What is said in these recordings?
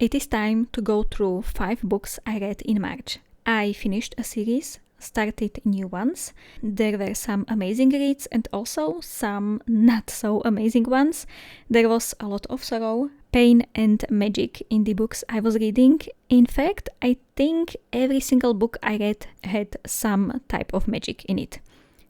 It is time to go through 5 books I read in March. I finished a series, started new ones. There were some amazing reads and also some not so amazing ones. There was a lot of sorrow, pain and magic in the books I was reading. In fact, I think every single book I read had some type of magic in it.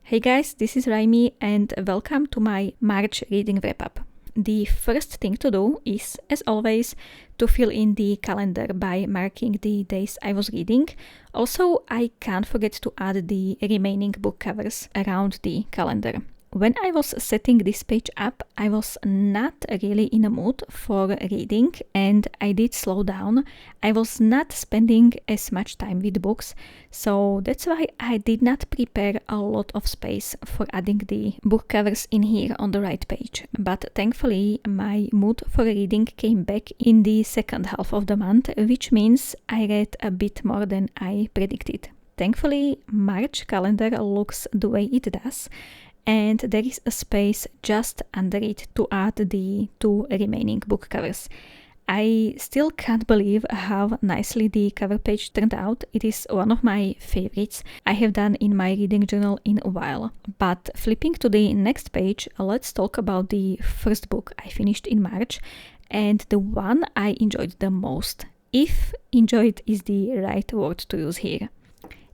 Hey guys, this is RyeMi and welcome to my March reading wrap-up. The first thing to do is, as always, to fill in the calendar by marking the days I was reading. Also, I can't forget to add the remaining book covers around the calendar. When I was setting this page up, I was not really in a mood for reading and I did slow down. I was not spending as much time with books, so that's why I did not prepare a lot of space for adding the book covers in here on the right page. But thankfully, my mood for reading came back in the second half of the month, which means I read a bit more than I predicted. Thankfully, March calendar looks the way it does, and there is a space just under it to add the 2 remaining book covers. I still can't believe how nicely the cover page turned out. It is one of my favorites I have done in my reading journal in a while. But flipping to the next page, let's talk about the first book I finished in March and the one I enjoyed the most. If enjoyed is the right word to use here.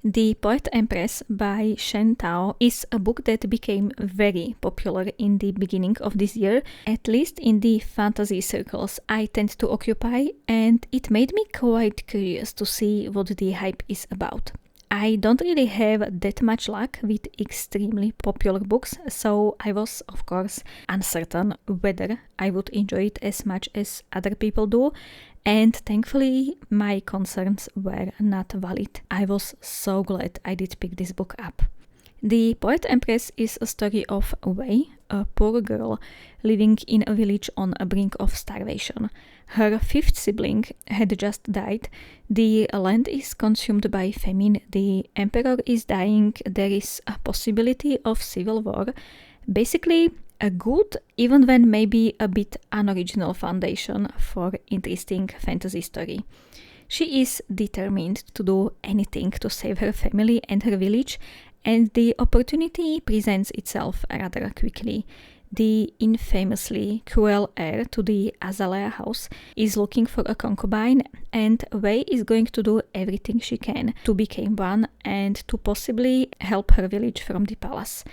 The Poet Empress by Shen Tao is a book that became very popular in the beginning of this year, at least in the fantasy circles I tend to occupy, and it made me quite curious to see what the hype is about. I don't really have that much luck with extremely popular books, so I was, of course, uncertain whether I would enjoy it as much as other people do, and thankfully my concerns were not valid. I was so glad I did pick this book up. The Poet Empress is a story of Wei, a poor girl living in a village on the brink of starvation. Her 5th sibling had just died, the land is consumed by famine, the emperor is dying, there is a possibility of civil war. Basically, a good, even when maybe a bit unoriginal foundation for interesting fantasy story. She is determined to do anything to save her family and her village, and the opportunity presents itself rather quickly. The infamously cruel heir to the Azalea house is looking for a concubine, and Wei is going to do everything she can to become one and to possibly help her village from the palace.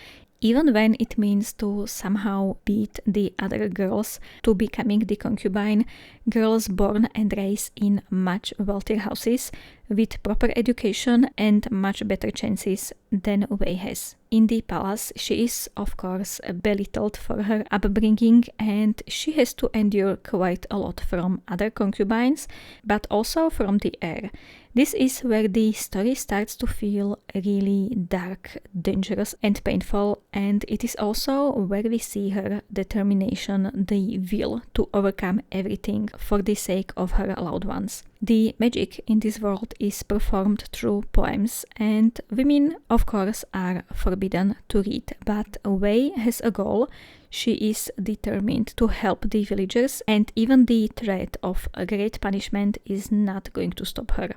Even when it means to somehow beat the other girls to becoming the concubine, girls born and raised in much wealthier houses with proper education and much better chances than Wei has. In the palace, she is, of course, belittled for her upbringing and she has to endure quite a lot from other concubines, but also from the heir. This is where the story starts to feel really dark, dangerous and painful, and it is also where we see her determination, the will to overcome everything for the sake of her loved ones. The magic in this world is performed through poems, and women, of course, are forbidden to read, but Wei has a goal. She is determined to help the villagers, and even the threat of a great punishment is not going to stop her.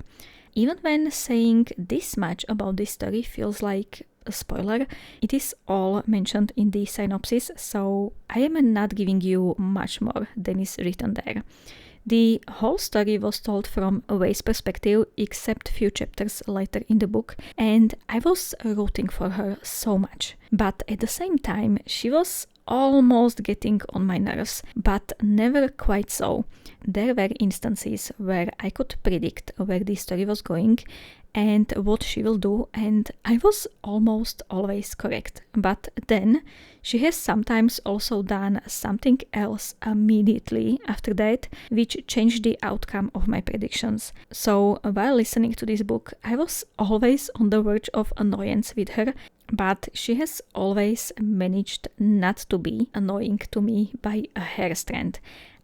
Even when saying this much about this story feels like a spoiler, it is all mentioned in the synopsis, so I am not giving you much more than is written there. The whole story was told from Wei's perspective, except few chapters later in the book, and I was rooting for her so much. But at the same time, she was almost getting on my nerves, but never quite so. There were instances where I could predict where the story was going and what she will do, and I was almost always correct. But then she has sometimes also done something else immediately after that, which changed the outcome of my predictions. So while listening to this book, I was always on the verge of annoyance with her, but she has always managed not to be annoying to me by a hair strand.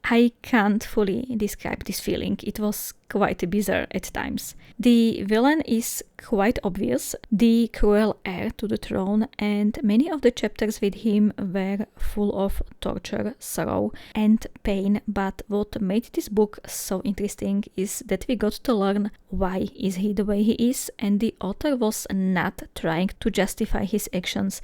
I can't fully describe this feeling. It was quite bizarre at times. The villain is quite obvious, the cruel heir to the throne, and many of the chapters with him were full of torture, sorrow, and pain. But what made this book so interesting is that we got to learn why is he the way he is, and the author was not trying to justify his actions.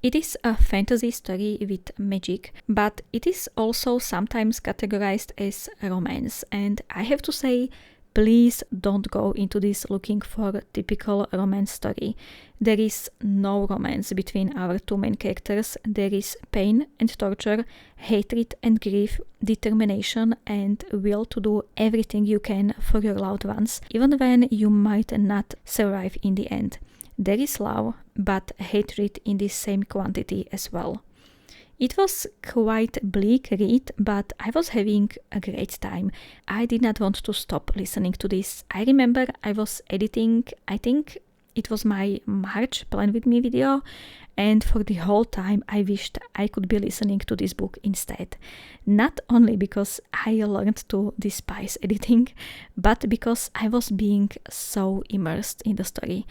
It is a fantasy story with magic, but it is also sometimes categorized as romance, and I have to say, please don't go into this looking for a typical romance story. There is no romance between our two main characters. There is pain and torture, hatred and grief, determination and will to do everything you can for your loved ones, even when you might not survive in the end. There is love, but hatred in the same quantity as well. It was quite bleak read, but I was having a great time. I did not want to stop listening to this. I remember I was editing, I think it was my March Plan With Me video, and for the whole time I wished I could be listening to this book instead. Not only because I learned to despise editing, but because I was being so immersed in the story.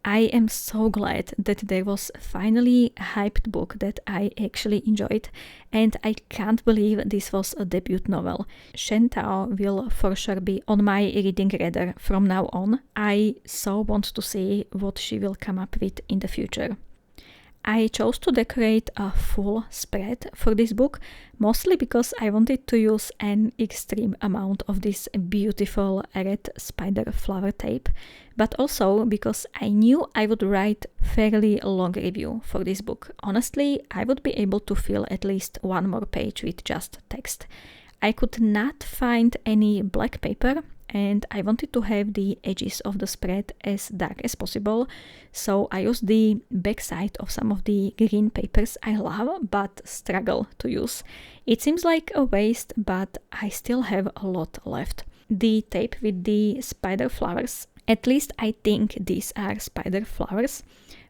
I am so glad that there was finally a hyped book that I actually enjoyed, and I can't believe this was a debut novel. Shen Tao will for sure be on my reading radar from now on. I so want to see what she will come up with in the future. I chose to decorate a full spread for this book, mostly because I wanted to use an extreme amount of this beautiful red spider flower tape, but also because I knew I would write fairly long review for this book. Honestly, I would be able to fill at least one more page with just text. I could not find any black paper, and I wanted to have the edges of the spread as dark as possible, so I used the backside of some of the green papers I love but struggle to use. It seems like a waste, but I still have a lot left. The tape with the spider flowers, at least I think these are spider flowers.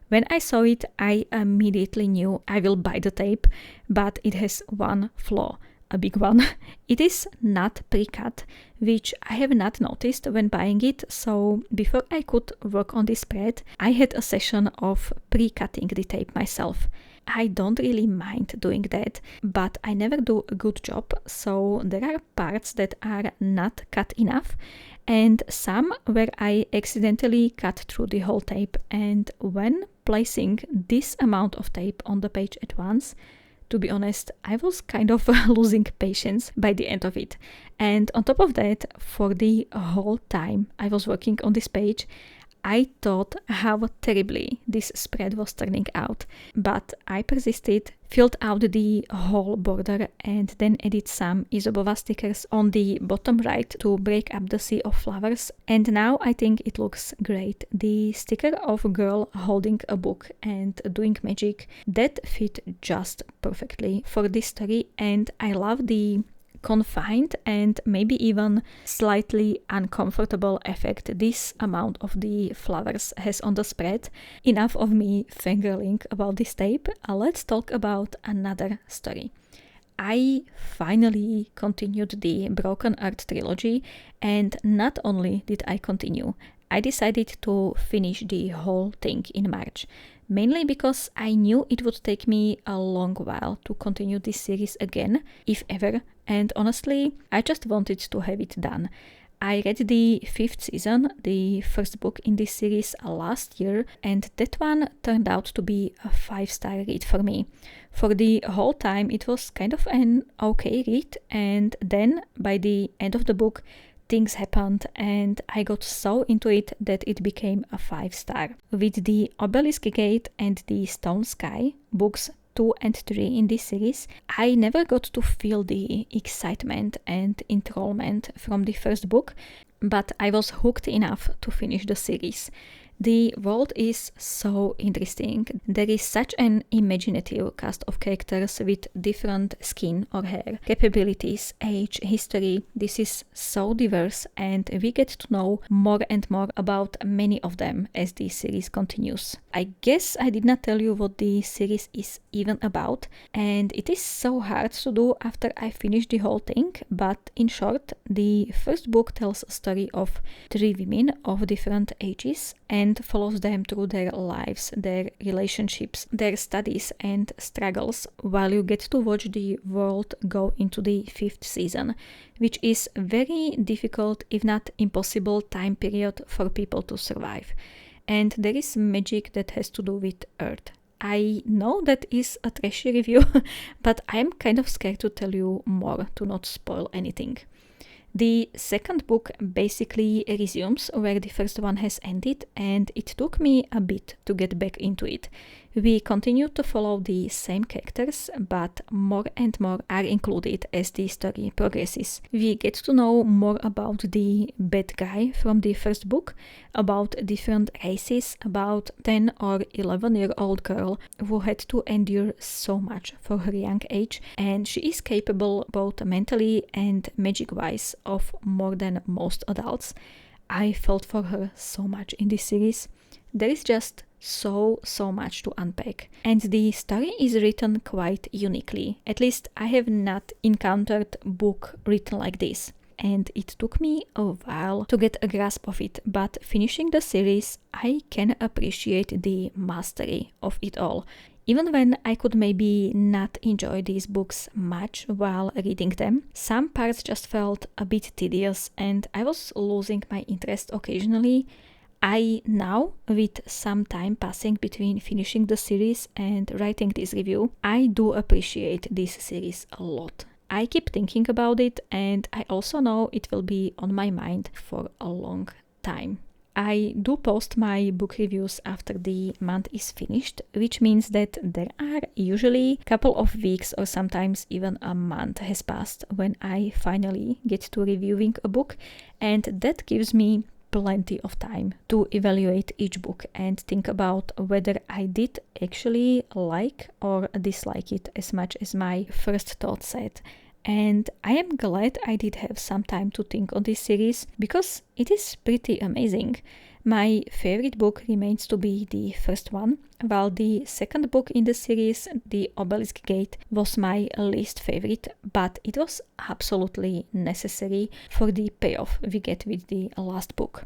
When I saw it, I immediately knew I will buy the tape, but it has one flaw. A big one. It is not pre-cut, which I have not noticed when buying it, so before I could work on this spread, I had a session of pre-cutting the tape myself. I don't really mind doing that, but I never do a good job, so there are parts that are not cut enough, and some where I accidentally cut through the whole tape, and when placing this amount of tape on the page at once, to be honest, I was kind of losing patience by the end of it. And on top of that, for the whole time I was working on this page, I thought how terribly this spread was turning out. But I persisted, filled out the whole border, and then added some Isobova stickers on the bottom right to break up the sea of flowers. And now I think it looks great. The sticker of a girl holding a book and doing magic, that fit just perfectly for this story, and I love the confined and maybe even slightly uncomfortable effect this amount of the flowers has on the spread. Enough of me fangirling about this tape. Let's talk about another story. I finally continued the Broken Earth trilogy, and not only did I continue, I decided to finish the whole thing in March. Mainly because I knew it would take me a long while to continue this series again, if ever, and honestly, I just wanted to have it done. I read the 5th season, the first book in this series, last year, and that one turned out to be a 5-star read for me. For the whole time, it was kind of an okay read, and then by the end of the book, things happened and I got so into it that it became a 5-star. With the Obelisk Gate and the Stone Sky, books 2 and 3 in this series, I never got to feel the excitement and enthrallment from the first book, but I was hooked enough to finish the series. The world is so interesting. There is such an imaginative cast of characters with different skin or hair, capabilities, age, history. This is so diverse, and we get to know more and more about many of them as the series continues. I guess I did not tell you what the series is even about, and it is so hard to do after I finish the whole thing, but in short, the first book tells a story of 3 women of different ages and follows them through their lives, their relationships, their studies and struggles, while you get to watch the world go into the 5th season, which is very difficult, if not impossible, time period for people to survive. And there is magic that has to do with Earth. I know that is a trashy review, but I'm kind of scared to tell you more to not spoil anything. The second book basically resumes where the first one has ended, and it took me a bit to get back into it. We continue to follow the same characters, but more and more are included as the story progresses. We get to know more about the bad guy from the first book, about different races, about 10 or 11-year-old girl who had to endure so much for her young age, and she is capable both mentally and magic-wise of more than most adults. I felt for her so much in this series. There is just so much to unpack, and the story is written quite uniquely. At least I have not encountered a book written like this, and it took me a while to get a grasp of it, but finishing the series, I can appreciate the mastery of it all. Even when I could maybe not enjoy these books much while reading them, some parts just felt a bit tedious and I was losing my interest occasionally. I now, with some time passing between finishing the series and writing this review, I do appreciate this series a lot. I keep thinking about it, and I also know it will be on my mind for a long time. I do post my book reviews after the month is finished, which means that there are usually a couple of weeks or sometimes even a month has passed when I finally get to reviewing a book, and that gives me plenty of time to evaluate each book and think about whether I did actually like or dislike it as much as my first thought said. And I am glad I did have some time to think on this series because it is pretty amazing. My favorite book remains to be the first one, while the second book in the series, The Obelisk Gate, was my least favorite, but it was absolutely necessary for the payoff we get with the last book.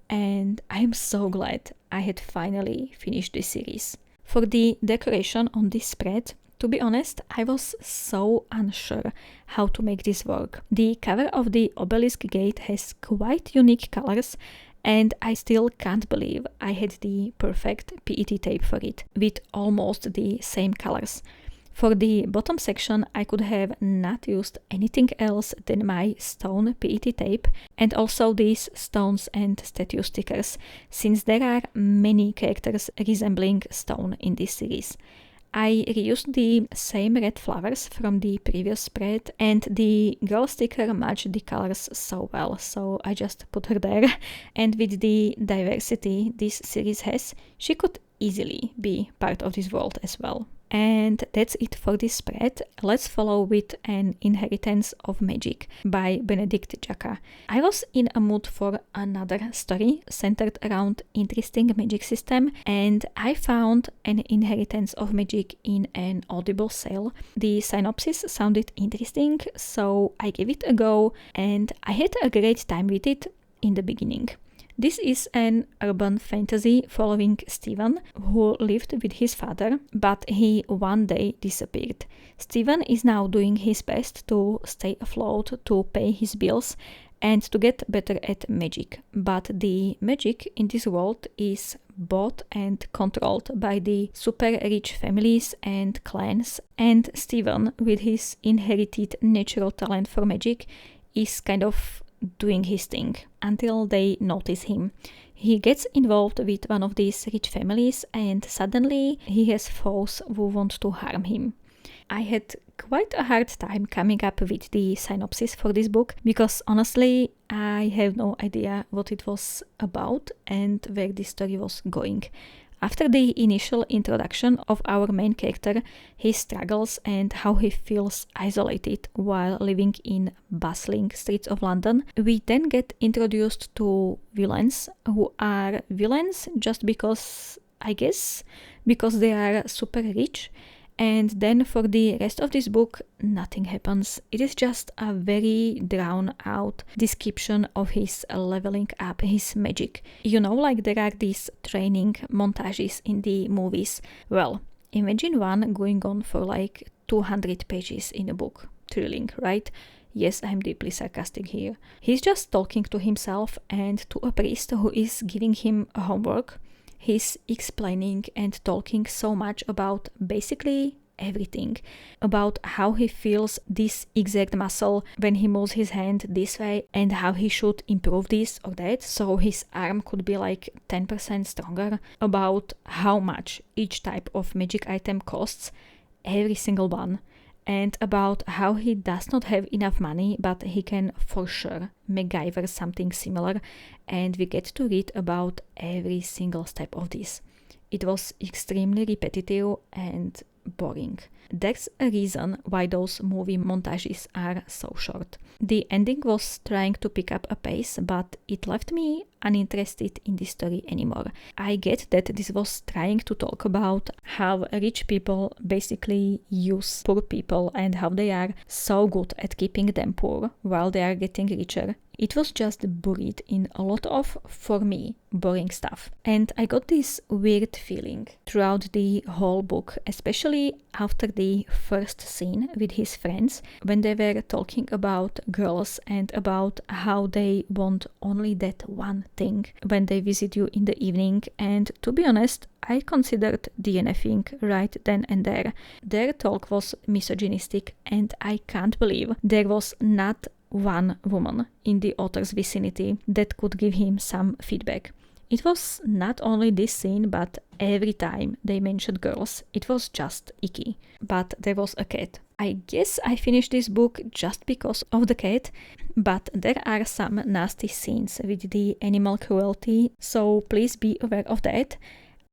And I am so glad I had finally finished this series. For the decoration on this spread, to be honest, I was so unsure how to make this work. The cover of the Obelisk Gate has quite unique colors, and I still can't believe I had the perfect PET tape for it, with almost the same colors. For the bottom section, I could have not used anything else than my stone PET tape and also these stones and statue stickers, since there are many characters resembling stone in this series. I reused the same red flowers from the previous spread, and the girl sticker matched the colors so well, so I just put her there. And with the diversity this series has, she could easily be part of this world as well. And that's it for this spread. Let's follow with An Inheritance of Magic by Benedict Jacka. I was in a mood for another story centered around interesting magic system, and I found An Inheritance of Magic in an Audible sale. The synopsis sounded interesting, so I gave it a go, and I had a great time with it in the beginning. This is an urban fantasy following Steven, who lived with his father, but he one day disappeared. Steven is now doing his best to stay afloat, to pay his bills, and to get better at magic. But the magic in this world is bought and controlled by the super rich families and clans, and Steven, with his inherited natural talent for magic, is kind of doing his thing until they notice him. He gets involved with one of these rich families, and suddenly he has foes who want to harm him. I had quite a hard time coming up with the synopsis for this book because honestly I have no idea what it was about and where the story was going. After the initial introduction of our main character, his struggles and how he feels isolated while living in bustling streets of London, we then get introduced to villains who are villains just because, I guess, because they are super rich. And then for the rest of this book, nothing happens. It is just a very drawn out description of his leveling up, his magic. You know, like there are these training montages in the movies. Well, imagine one going on for like 200 pages in a book. Thrilling, right? Yes, I'm deeply sarcastic here. He's just talking to himself and to a priest who is giving him homework. He's explaining and talking so much about basically everything, about how he feels this exact muscle when he moves his hand this way and how he should improve this or that so his arm could be like 10% stronger, about how much each type of magic item costs, every single one, and about how he does not have enough money but he can for sure MacGyver something similar, and we get to read about every single step of this. It was extremely repetitive and boring. There's a reason why those movie montages are so short. The ending was trying to pick up a pace, but it left me uninterested in the story anymore. I get that this was trying to talk about how rich people basically use poor people and how they are so good at keeping them poor while they are getting richer. It was just buried in a lot of, for me, boring stuff. And I got this weird feeling throughout the whole book, especially after the first scene with his friends, when they were talking about girls and about how they want only that one thing when they visit you in the evening. And to be honest, I considered DNFing right then and there. Their talk was misogynistic, and I can't believe there was not one woman in the author's vicinity that could give him some feedback. It was not only this scene, but every time they mentioned girls, it was just icky. But there was a cat. I guess I finished this book just because of the cat, but there are some nasty scenes with the animal cruelty, so please be aware of that.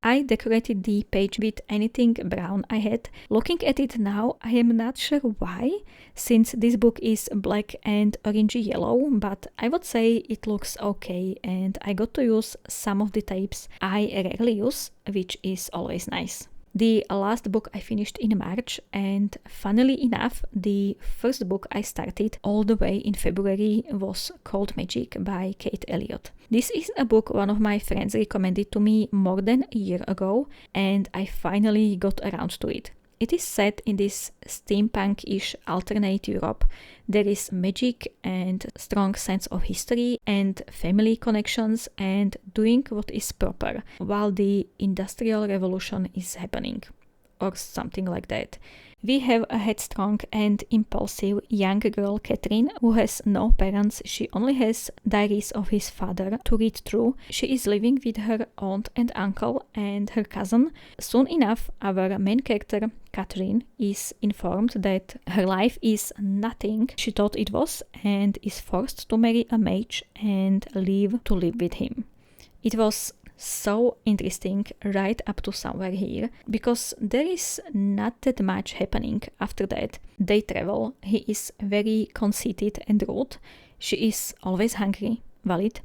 I decorated the page with anything brown I had. Looking at it now, I am not sure why, since this book is black and orangey yellow, but I would say it looks okay, and I got to use some of the tapes I rarely use, which is always nice. The last book I finished in March, and funnily enough, the first book I started all the way in February was Cold Magic by Kate Elliott. This is a book one of my friends recommended to me more than a year ago, and I finally got around to it. It is set in this steampunk-ish alternate Europe. There is magic and strong sense of history and family connections and doing what is proper while the Industrial Revolution is happening, or something like that. We have a headstrong and impulsive young girl, Catherine, who has no parents. She only has diaries of his father to read through. She is living with her aunt and uncle and her cousin. Soon enough, our main character, Catherine, is informed that her life is nothing she thought it was and is forced to marry a mage and live with him. It was so interesting right up to somewhere here, because there is not that much happening after that. They travel, he is very conceited and rude, she is always hungry, valid.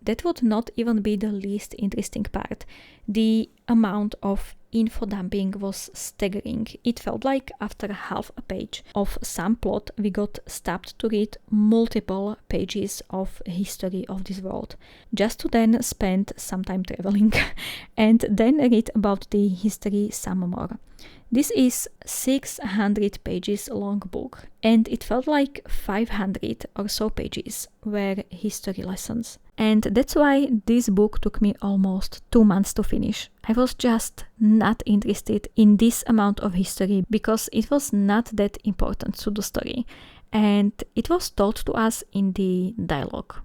That would not even be the least interesting part. The amount of info dumping was staggering. It felt like after half a page of some plot, we got stopped to read multiple pages of history of this world, just to then spend some time traveling and then read about the history some more. This is 600 pages long book, and it felt like 500 or so pages were history lessons. And that's why this book took me almost 2 months to finish. I was just not interested in this amount of history because it was not that important to the story. And it was told to us in the dialogue.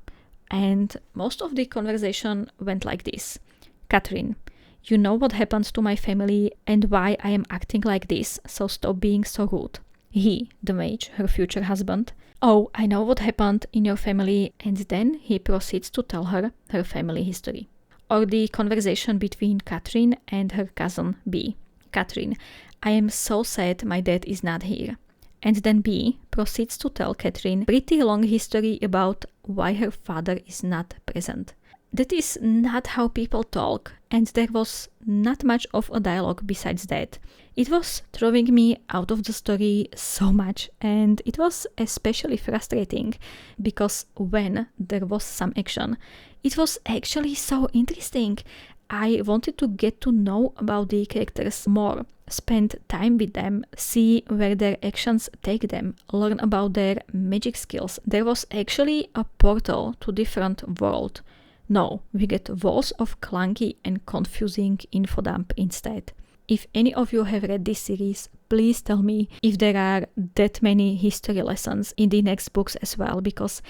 And most of the conversation went like this. Catherine, You know what happened to my family and why I am acting like this, so stop being so rude. He, the mage, her future husband. Oh, I know what happened in your family, and then he proceeds to tell her her family history. Or the conversation between Catherine and her cousin B. Catherine, I am so sad my dad is not here. And then B proceeds to tell Catherine pretty long history about why her father is not present. That is not how people talk, and there was not much of a dialogue besides that. It was throwing me out of the story so much, and it was especially frustrating because when there was some action, it was actually so interesting. I wanted to get to know about the characters more, spend time with them, see where their actions take them, learn about their magic skills. There was actually a portal to different world. No, we get walls of clunky and confusing info dump instead. If any of you have read this series, please tell me if there are that many history lessons in the next books as well, because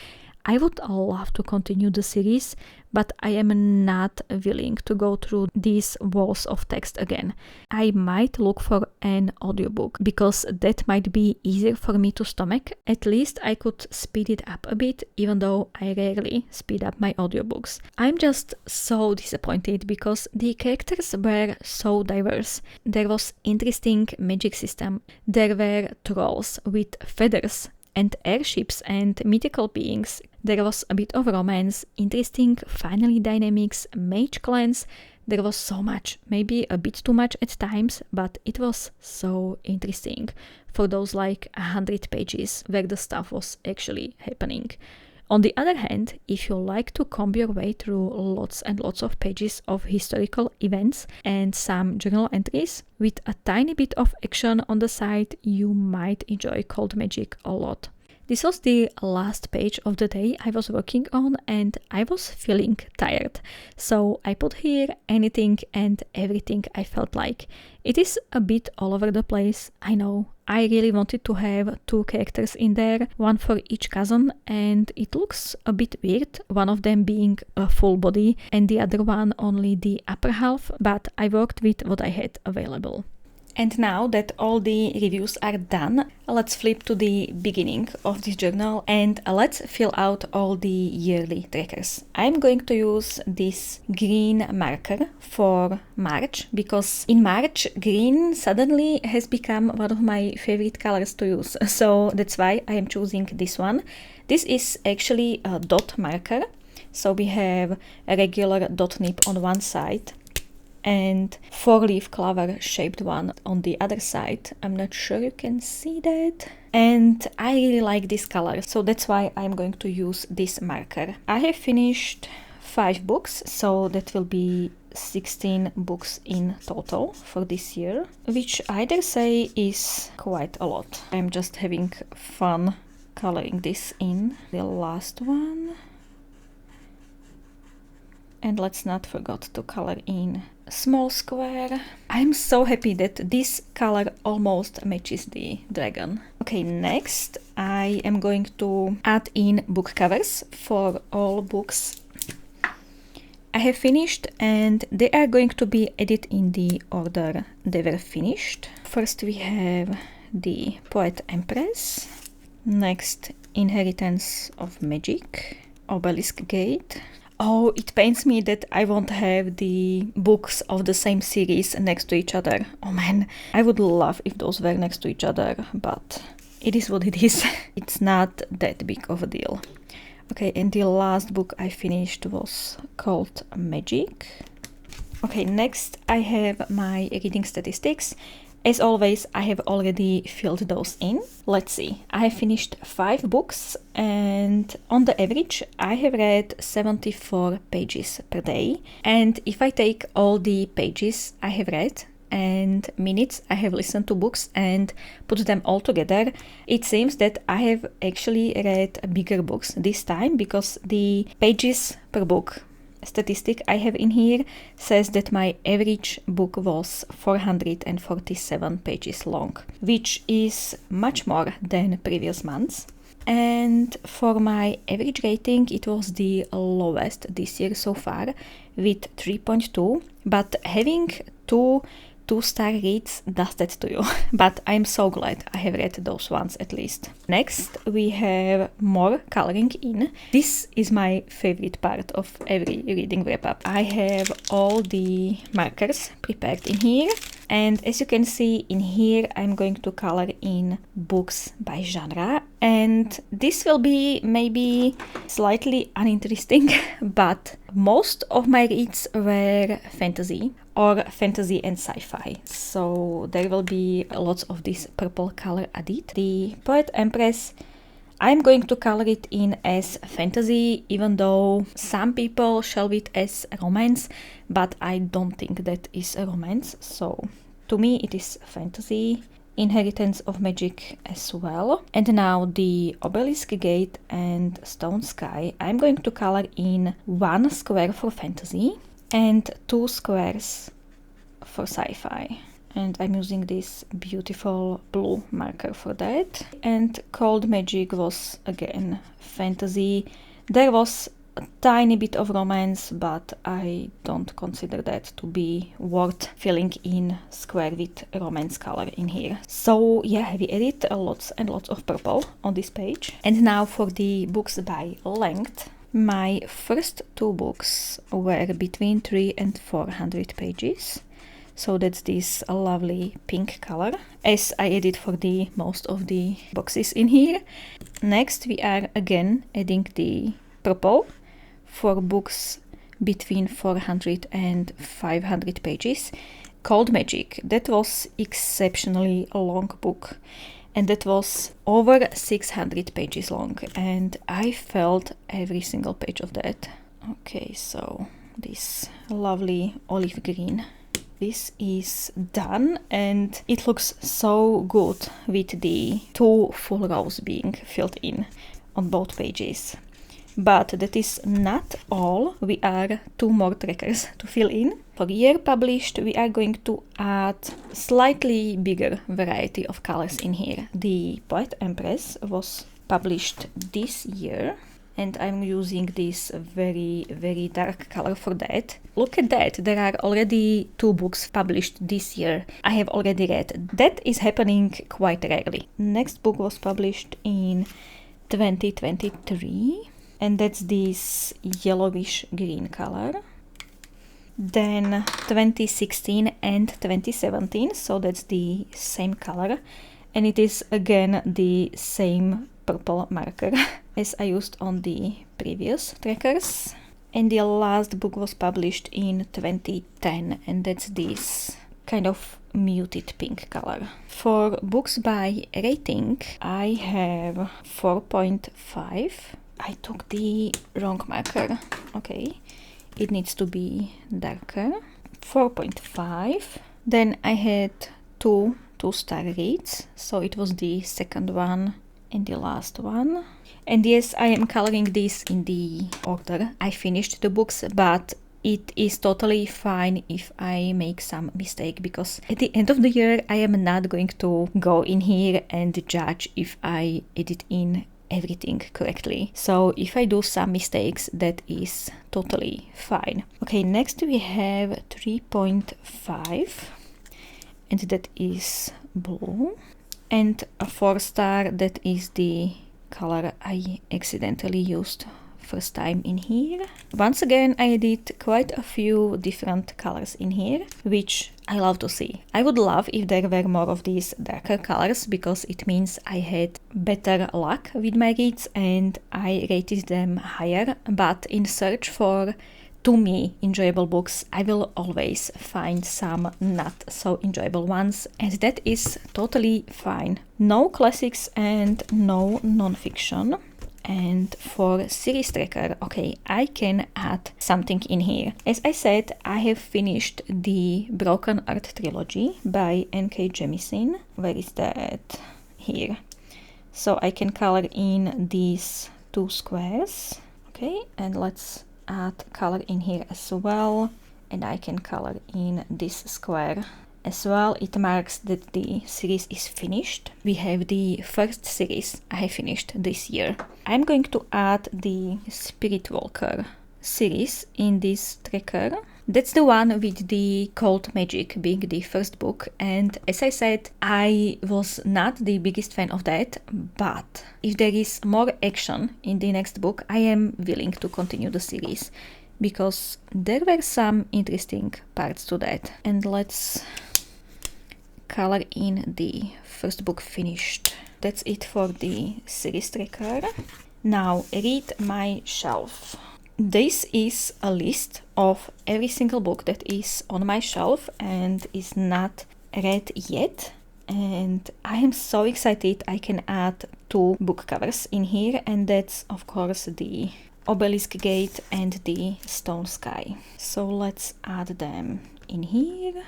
I would love to continue the series, but I am not willing to go through these walls of text again. I might look for an audiobook because that might be easier for me to stomach. At least I could speed it up a bit, even though I rarely speed up my audiobooks. I'm just so disappointed because the characters were so diverse. There was interesting magic system. There were trolls with feathers and airships and mythical beings. There was a bit of romance, interesting family dynamics, mage clans. There was so much, maybe a bit too much at times, but it was so interesting for those like 100 pages where the stuff was actually happening. On the other hand, if you like to comb your way through lots and lots of pages of historical events and some journal entries with a tiny bit of action on the side, you might enjoy Cold Magic a lot. This was the last page of the day I was working on and I was feeling tired. So I put here anything and everything I felt like. It is a bit all over the place, I know. I really wanted to have 2 characters in there, one for each cousin, and it looks a bit weird, one of them being a full body and the other one only the upper half, but I worked with what I had available. And now that all the reviews are done, let's flip to the beginning of this journal and let's fill out all the yearly trackers. I'm going to use this green marker for March because in March green suddenly has become one of my favorite colors to use. So that's why I am choosing this one. This is actually a dot marker. So we have a regular dot nib on one side and 4-leaf clover shaped one on the other side. I'm not sure you can see that. And I really like this color, so that's why I'm going to use this marker. I have finished 5 books, so that will be 16 books in total for this year, which I dare say is quite a lot. I'm just having fun coloring this in. The last one. And let's not forget to color in a small square. I'm so happy that this color almost matches the dragon. Okay, next I am going to add in book covers for all books I have finished, and they are going to be added in the order they were finished. First we have the Poet Empress, next Inheritance of Magic, Obelisk Gate. Oh, it pains me that I won't have the books of the same series next to each other. Oh man, I would love if those were next to each other, but it is what it is. It's not that big of a deal. Okay, and the last book I finished was called Magic. Okay, next I have my reading statistics. As always, I have already filled those in. Let's see, I have finished 5 books and on the average I have read 74 pages per day. And if I take all the pages I have read and minutes I have listened to books and put them all together, it seems that I have actually read bigger books this time, because the pages per book statistic I have in here says that my average book was 447 pages long, which is much more than previous months. And for my average rating, it was the lowest this year so far with 3.2, but having two-star reads does that to you. But I'm so glad I have read those ones at least. Next, we have more coloring in. This is my favorite part of every reading wrap-up. I have all the markers prepared in here. And as you can see in here, I'm going to color in books by genre. And this will be maybe slightly uninteresting, but most of my reads were fantasy or fantasy and sci-fi. So there will be lots of this purple color added. The Poet Empress, I'm going to color it in as fantasy, even though some people shelve it as romance, but I don't think that is a romance. So to me it is fantasy, Inheritance of Magic as well. And now the Obelisk Gate and Stone Sky, I'm going to color in 1 square for fantasy and 2 squares for sci-fi. And I'm using this beautiful blue marker for that. And Cold Magic was again fantasy. There was a tiny bit of romance, but I don't consider that to be worth filling in square with romance color in here. So yeah, we added lots and lots of purple on this page. And now for the books by length. My first 2 books were between 300 and 400 pages. So that's this lovely pink color, as I added for the most of the boxes in here. Next, we are again adding the purple for books between 400 and 500 pages. Cold Magic, that was exceptionally a long book, and that was over 600 pages long, and I felt every single page of that. Okay, so this lovely olive green. This is done and it looks so good with the 2 full rows being filled in on both pages. But that is not all. We are 2 more trackers to fill in. For year published, we are going to add slightly bigger variety of colors in here. The Poet Empress was published this year, and I'm using this very, very dark color for that. Look at that, there are already 2 books published this year I have already read. That is happening quite rarely. Next book was published in 2023, and that's this yellowish green color. Then 2016 and 2017, so that's the same color, and it is again the same purple marker as I used on the previous trackers. And the last book was published in 2010, and that's this kind of muted pink color. For books by rating, I have 4.5. I took the wrong marker. Okay, it needs to be darker. 4.5. Then I had 2 2-star reads, so it was the second one and the last one. And yes, I am coloring this in the order I finished the books, but it is totally fine if I make some mistake, because at the end of the year I am not going to go in here and judge if I edit in everything correctly. So if I do some mistakes, that is totally fine. Okay, next we have 3.5, and that is blue. And a 4-star, that is the color I accidentally used first time in here. Once again, I did quite a few different colors in here, which I love to see. I would love if there were more of these darker colors, because it means I had better luck with my reads and I rated them higher. But in search for, to me, enjoyable books, I will always find some not so enjoyable ones, and that is totally fine. No classics and no non-fiction. And for series tracker, okay, I can add something in here. As I said, I have finished the Broken Earth trilogy by N.K. Jemisin. Where is that? Here. So I can color in these 2 squares. Okay, and let's add color in here as well. And I can color in this square as well. It marks that the series is finished. We have the first series I have finished this year. I'm going to add the Spirit Walker series in this tracker. That's the one with the cold magic being the first book, and as I said, I was not the biggest fan of that, but if there is more action in the next book, I am willing to continue the series because there were some interesting parts to that. And let's color in the first book finished. That's it for the series tracker. Now read my shelf. This is a list of every single book that is on my shelf and is not read yet. And I am so excited I can add 2 book covers in here, and that's of course the Obelisk Gate and the Stone Sky. So let's add them in here.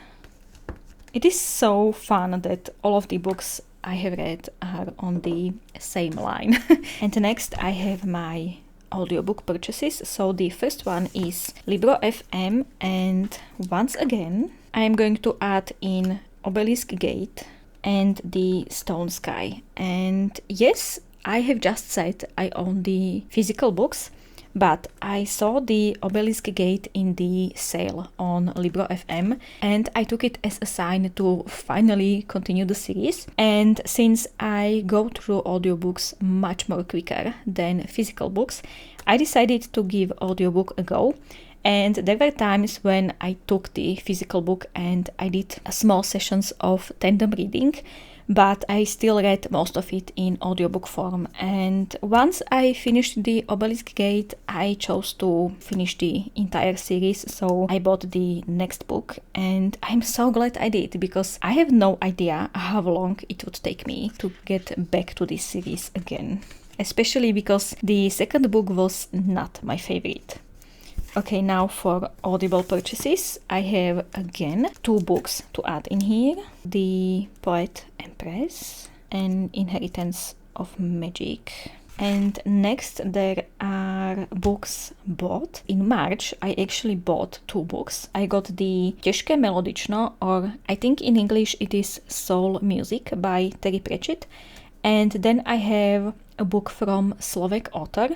It is so fun that all of the books I have read are on the same line. And next I have my audiobook purchases. So the first one is Libro FM, and once again I am going to add in Obelisk Gate and the Stone Sky. And yes, I have just said I own the physical books, but I saw the Obelisk Gate in the sale on Libro FM and I took it as a sign to finally continue the series. And since I go through audiobooks much more quicker than physical books, I decided to give audiobook a go. And there were times when I took the physical book and I did small sessions of tandem reading, but I still read most of it in audiobook form. And once I finished the Obelisk Gate, I chose to finish the entire series, so I bought the next book, and I'm so glad I did, because I have no idea how long it would take me to get back to this series again, especially because the second book was not my favorite. Okay, now for Audible purchases, I have again 2 books to add in here. The Poet Empress and Inheritance of Magic. And next there are books bought. In March I actually bought 2 books. I got the Těžké melodično, or I think in English it is Soul Music by Terry Pratchett. And then I have a book from Slovak author,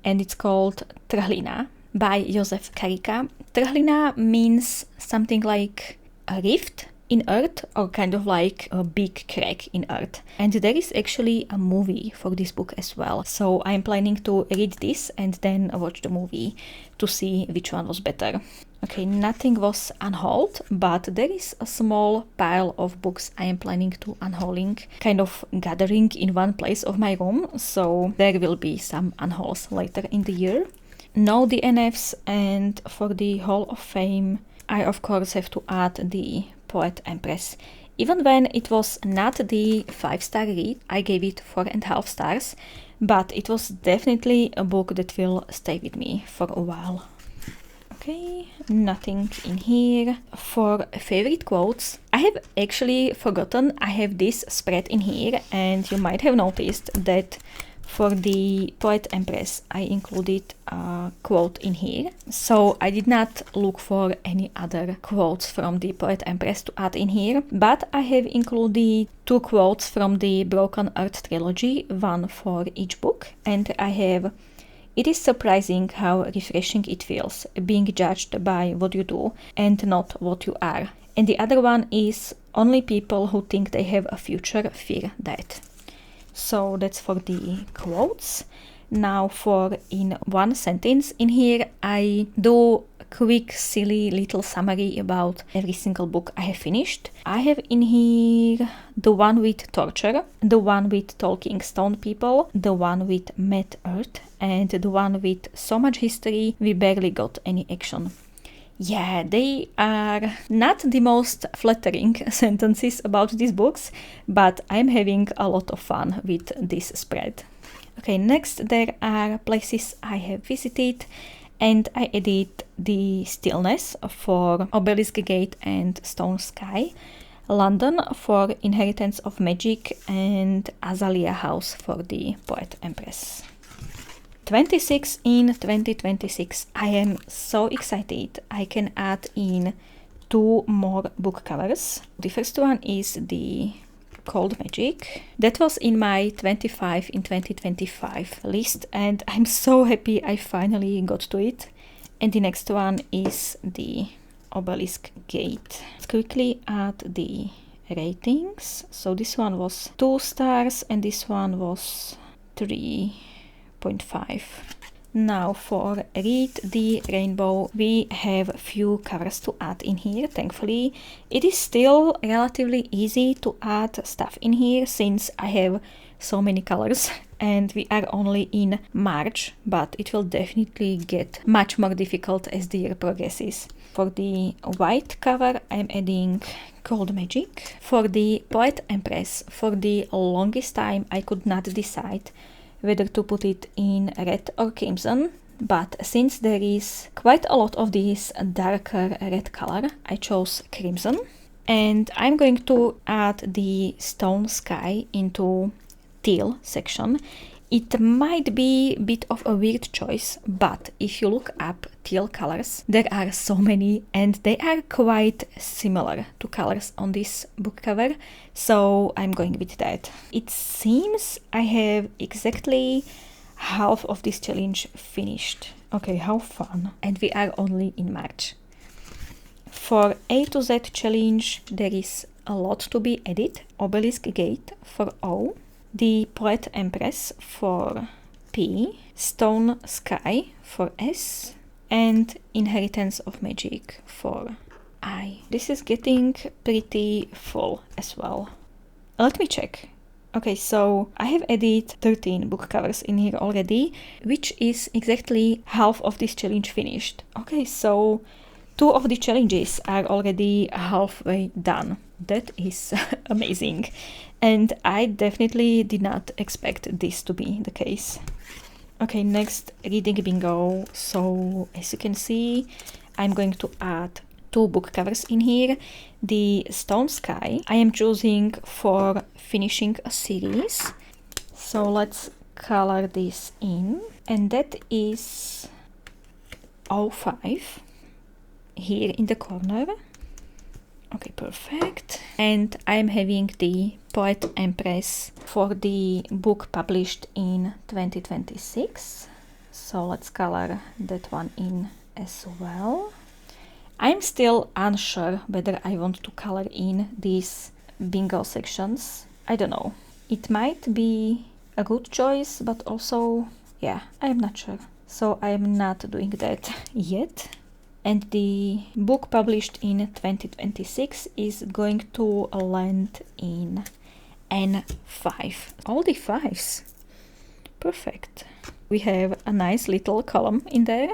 and it's called Trhlina by Josef Karika. Trhlina means something like a rift in earth, or kind of like a big crack in earth. And there is actually a movie for this book as well. So I'm planning to read this and then watch the movie to see which one was better. Okay, nothing was unhauled, but there is a small pile of books I am planning to unhauling, kind of gathering in one place of my room. So there will be some unhauls later in the year. No DNFs, and for the Hall of Fame, I of course have to add the Poet Empress. Even when it was not the 5-star read, I gave it 4.5 stars, but it was definitely a book that will stay with me for a while. Okay, nothing in here. For favorite quotes, I have actually forgotten I have this spread in here, and you might have noticed that for the Poet Empress, I included a quote in here. So I did not look for any other quotes from the Poet Empress to add in here, but I have included 2 quotes from the Broken Earth trilogy, one for each book. And I have, "It is surprising how refreshing it feels, being judged by what you do and not what you are." And the other one is, "Only people who think they have a future fear that." So that's for the quotes. Now for in one sentence in here, I do a quick silly little summary about every single book I have finished. I have in here the one with torture, the one with talking stone people, the one with mad earth, and the one with so much history we barely got any action. Yeah, they are not the most flattering sentences about these books, but I'm having a lot of fun with this spread. Okay, next there are places I have visited, and I added the Stillness for Obelisk Gate and Stone Sky, London for Inheritance of Magic, and Azalea House for the Poet Empress. 26 in 2026. I am so excited. I can add in two more book covers. The first one is the Cold Magic. That was in my 25 in 2025 list, and I'm so happy I finally got to it. And the next one is the Obelisk Gate. Let's quickly add the ratings. So this one was 2 stars and this one was 3.5. Now for Read the Rainbow, we have a few covers to add in here, thankfully. It is still relatively easy to add stuff in here since I have so many colors and we are only in March, but it will definitely get much more difficult as the year progresses. For the white cover, I'm adding Cold Magic. For the Poet Empress, for the longest time I could not decide whether to put it in red or crimson, but since there is quite a lot of this darker red color, I chose crimson. And I'm going to add the Stone Sky into teal section. It might be a bit of a weird choice, but if you look up teal colors, there are so many and they are quite similar to colors on this book cover, so I'm going with that. It seems I have exactly half of this challenge finished. Okay, how fun. And we are only in March. For A to Z challenge, there is a lot to be added. Obelisk Gate for O, the Poet Empress for P, Stone Sky for S, and Inheritance of Magic for I. This is getting pretty full as well. Let me check. Okay, so I have added 13 book covers in here already, which is exactly half of this challenge finished. Okay, so 2 of the challenges are already halfway done. That is amazing. And I definitely did not expect this to be the case. Okay, next, reading bingo. So as you can see, I'm going to add 2 book covers in here. The Stone Sky I am choosing for finishing a series. So let's color this in. And that is 05 here in the corner. Okay, perfect. And I'm having the Poet Empress for the book published in 2026. So let's color that one in as well. I'm still unsure whether I want to color in these bingo sections. I don't know. It might be a good choice, but also, yeah, I'm not sure. So I'm not doing that yet. And the book published in 2026 is going to land in N5. All the 5s. Perfect. We have a nice little column in there.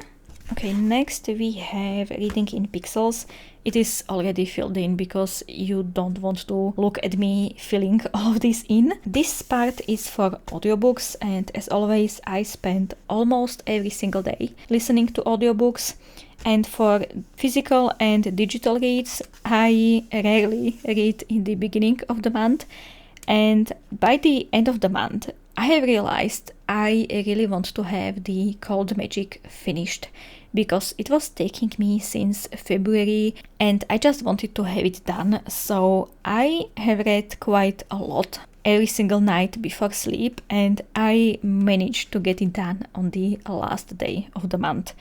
Okay, next we have Reading in Pixels. It is already filled in because you don't want to look at me filling all of this in. This part is for audiobooks, and as always I spend almost every single day listening to audiobooks. And for physical and digital reads, I rarely read in the beginning of the month. And by the end of the month, I have realized I really want to have the Cold Magic finished, because it was taking me since February and I just wanted to have it done. So I have read quite a lot every single night before sleep, and I managed to get it done on the last day of the month.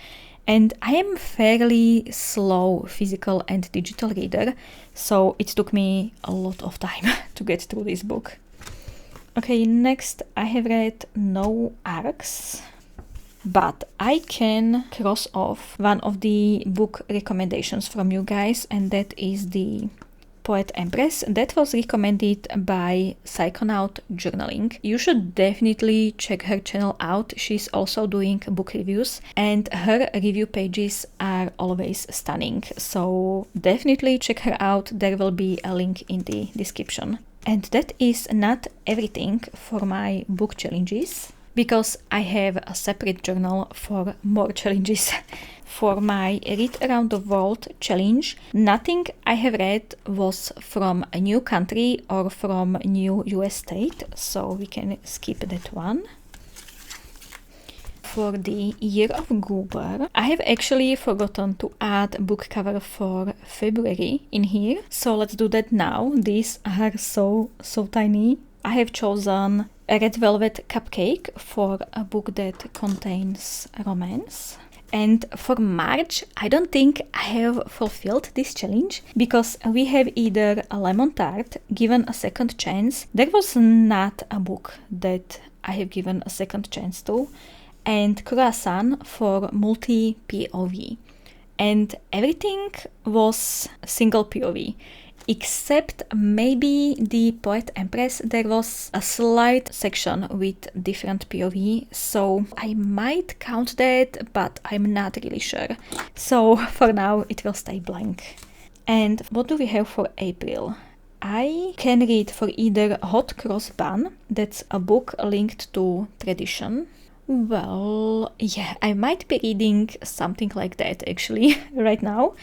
And I am fairly slow physical and digital reader, so it took me a lot of time to get through this book. Okay, next I have read no arcs, but I can cross off one of the book recommendations from you guys, and that is the Poet Empress. That was recommended by Psychonaut Journaling. You should definitely check her channel out. She's also doing book reviews and her review pages are always stunning. So definitely check her out. There will be a link in the description. And that is not everything for my book challenges, because I have a separate journal for more challenges. For my Read Around the World challenge, nothing I have read was from a new country or from a new US state, so we can skip that one. for the Year of Goober, I have actually forgotten to add book cover for February in here. So let's do that now. These are so tiny. I have chosen a Red Velvet Cupcake for a book that contains romance. And for March, I don't think I have fulfilled this challenge because we have either a Lemon Tart, Given a Second Chance. There was not a book that I have given a second chance to. And Croissant for multi-POV. And everything was single POV. Except maybe the Poet Empress, there was a slight section with different POV, so I might count that, but I'm not really sure. So for now it will stay blank. And what do we have for April? I can read for either Hot Cross Bun, that's a book linked to tradition. Well, yeah, I might be reading something like that actually right now.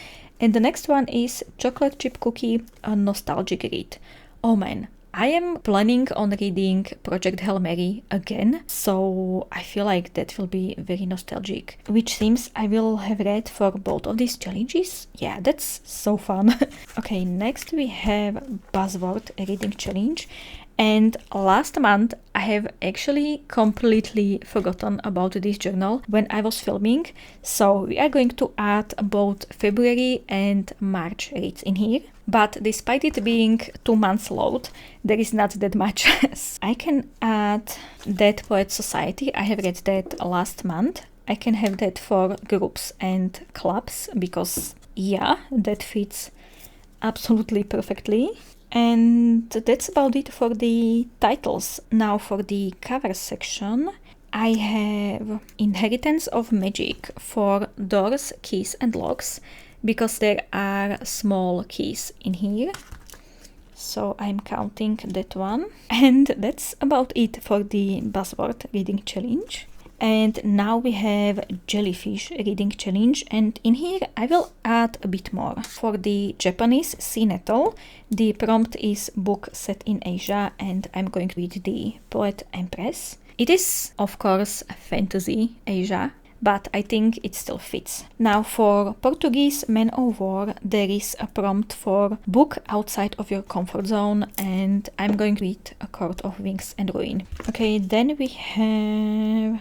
And the next one is Chocolate Chip Cookie, a nostalgic read. Oh man, I am planning on reading Project Hail Mary again, so I feel like that will be very nostalgic, which seems I will have read for both of these challenges. Yeah, that's so fun. Okay, next we have Buzzword Reading Challenge. And last month I have actually completely forgotten about this journal when I was filming, so we are going to add both February and March reads in here. But despite it being 2 months load, there is not that much. I can add Dead Poet Society, I have read that last month. I can have that for groups and clubs because yeah, that fits absolutely perfectly. And that's about it for the titles. Now for the cover section, I have Inheritance of Magic for doors, keys and locks, because there are small keys in here. So I'm counting that one. And that's about it for the Buzzword Reading Challenge. And now we have Jellyfish Reading Challenge, and in here I will add a bit more. For the Japanese Sea Nettle, the prompt is book set in Asia, and I'm going to read the Poet Empress. It is, of course, fantasy Asia, but I think it still fits. Now for Portuguese Man o' War, there is a prompt for book outside of your comfort zone, and I'm going to read A Court of Wings and Ruin. Okay, then we have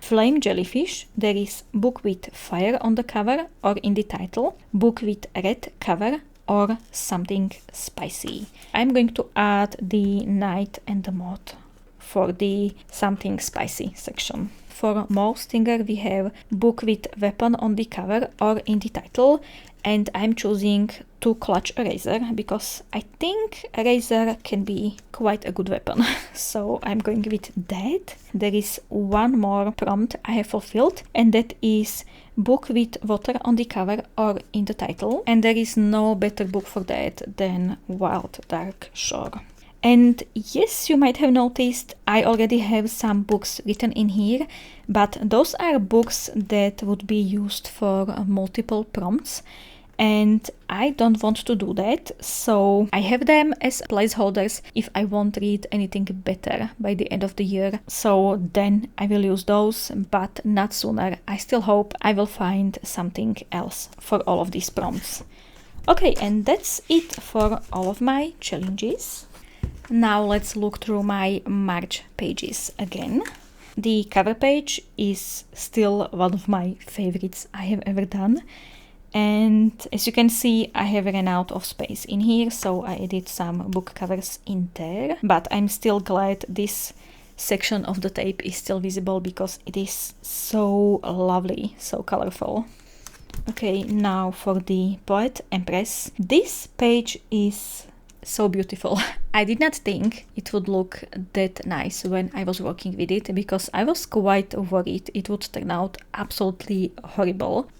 Flame Jellyfish. There is book with fire on the cover or in the title, book with red cover, or something spicy. I'm going to add the Knight and the Moth for the something spicy section. For Mole Stinger, we have book with weapon on the cover or in the title, and I'm choosing to clutch a razor because I think a razor can be quite a good weapon. So I'm going with that. There is one more prompt I have fulfilled, and that is book with water on the cover or in the title, and there is no better book for that than Wild Dark Shore. And yes, you might have noticed I already have some books written in here, but those are books that would be used for multiple prompts, and I don't want to do that, so I have them as placeholders if I won't read anything better by the end of the year. So then I will use those, but not sooner. I still hope I will find something else for all of these prompts. Okay, and that's it for all of my challenges. Now let's look through my March pages again. The cover page is still one of my favorites I have ever done. And as you can see, I have ran out of space in here, so I added some book covers in there. But I'm still glad this section of the tape is still visible because it is so lovely, so colorful. Okay, now for the Poet Empress. This page is so beautiful. I did not think it would look that nice when I was working with it because I was quite worried it would turn out absolutely horrible.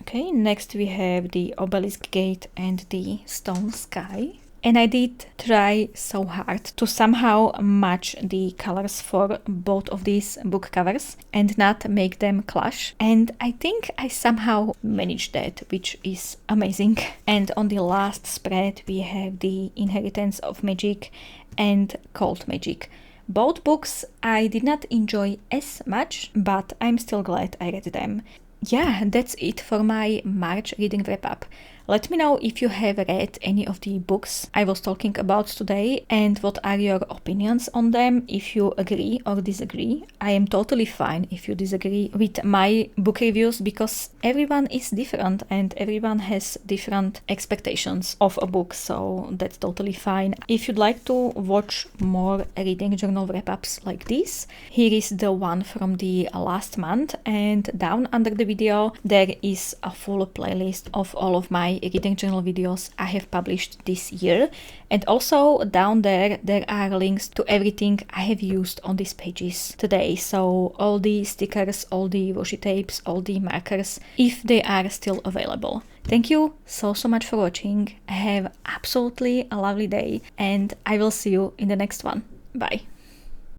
Okay, next we have the Obelisk Gate and the Stone Sky. And I did try so hard to somehow match the colors for both of these book covers and not make them clash. And I think I somehow managed that, which is amazing. And on the last spread we have the Inheritance of Magic and Cold Magic. Both books I did not enjoy as much, but I'm still glad I read them. Yeah, that's it for my March reading wrap-up. Let me know if you have read any of the books I was talking about today and what are your opinions on them, if you agree or disagree. I am totally fine if you disagree with my book reviews because everyone is different and everyone has different expectations of a book, so that's totally fine. If you'd like to watch more reading journal wrap-ups like this, here is the one from the last month, and down under the video there is a full playlist of all of my reading journal videos I have published this year, and also down there are links to everything I have used on these pages today, so all the stickers, all the washi tapes, all the markers, if they are still available. Thank you so much for watching. Have absolutely a lovely day, and I will see you in the next one. Bye.